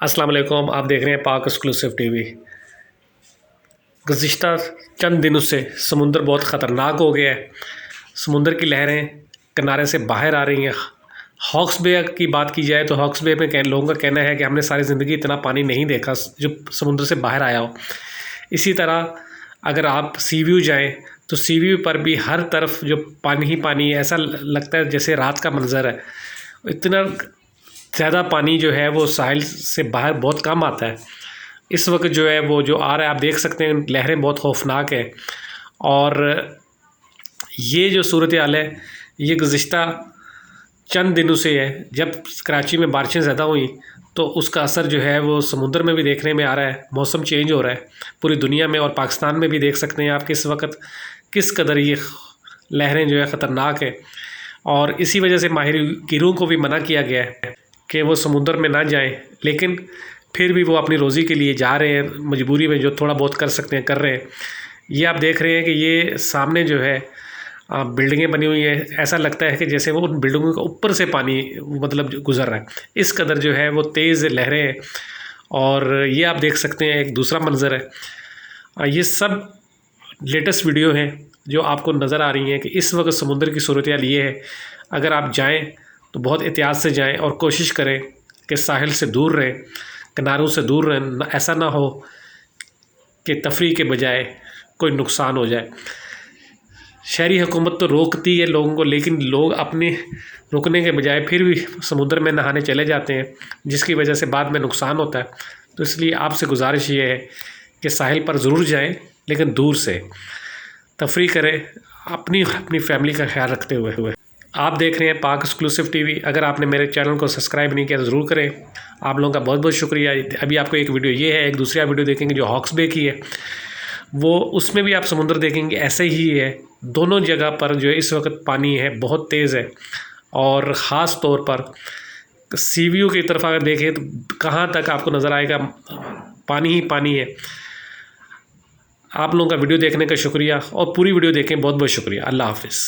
अस्सलाम वालेकुम। आप देख रहे हैं पाक एक्सक्लूसिव टीवी। गुज़िश्ता चंद दिनों से समुंदर बहुत ख़तरनाक हो गया है। समुंदर की लहरें किनारे से बाहर आ रही हैं। हॉक्स बे की बात की जाए तो हॉक्स बे में लोगों का कहना है कि हमने सारी ज़िंदगी इतना पानी नहीं देखा जो समुंदर से बाहर आया हो। इसी तरह अगर आप सी व्यू जाएँ तो सी व्यू पर भी हर तरफ जो पानी ही पानी है, ऐसा लगता है जैसे रात का मंज़र है। इतना ज़्यादा पानी जो है वो साहिल से बाहर बहुत कम आता है। इस वक्त जो है वो जो आ रहा है, आप देख सकते हैं लहरें बहुत खौफनाक है। और ये जो सूरत हाल है ये गुज़िश्ता चंद दिनों से है। जब कराची में बारिशें ज़्यादा हुई तो उसका असर जो है वो समुंदर में भी देखने में आ रहा है। मौसम चेंज हो रहा है पूरी दुनिया में, और पाकिस्तान में भी देख सकते हैं आप किस वक्त किस कदर ये लहरें जो है ख़तरनाक है। और इसी वजह से माहिर गिरों को भी मना किया गया है कि वो समुंदर में ना जाएं, लेकिन फिर भी वो अपनी रोज़ी के लिए जा रहे हैं। मजबूरी में जो थोड़ा बहुत कर सकते हैं कर रहे हैं। ये आप देख रहे हैं कि ये सामने जो है बिल्डिंगें बनी हुई हैं। ऐसा लगता है कि जैसे वो उन बिल्डिंगों के ऊपर से पानी मतलब गुज़र रहा है। इस कदर जो है वो तेज़ लहरें हैं। और ये आप देख सकते हैं एक दूसरा मंज़र है। ये सब लेटेस्ट वीडियो हैं जो आपको नज़र आ रही हैं कि इस वक्त समुंदर की सूरत हाल ये है। अगर आप जाएँ तो बहुत एहतियात से जाएँ और कोशिश करें कि साहिल से दूर रहें, किनारों से दूर रहें। ऐसा ना हो कि तफरीह के बजाय कोई नुकसान हो जाए। शहरी हुकूमत तो रोकती है लोगों को, लेकिन लोग अपने रुकने के बजाय फिर भी समुद्र में नहाने चले जाते हैं, जिसकी वजह से बाद में नुकसान होता है। तो इसलिए आपसे गुजारिश ये है कि साहिल पर ज़रूर जाएं, लेकिन दूर से तफरीह करें, अपनी अपनी फैमिली का ख्याल रखते हुए। आप देख रहे हैं पाक एक्सक्लूसिव टीवी। अगर आपने मेरे चैनल को सब्सक्राइब नहीं किया तो ज़रूर करें। आप लोगों का बहुत बहुत शुक्रिया। अभी आपको एक वीडियो ये है, एक दूसरा वीडियो देखेंगे जो हॉक्स बे की है, वो उसमें भी आप समुद्र देखेंगे ऐसे ही है। दोनों जगह पर जो है इस वक्त पानी है, बहुत तेज़ है। और ख़ास तौर पर सी व्यू की तरफ अगर देखें तो कहाँ तक आपको नज़र आएगा पानी ही पानी है। आप लोगों का वीडियो देखने का शुक्रिया, और पूरी वीडियो देखें। बहुत बहुत शुक्रिया। अल्लाह हाफ़िज़।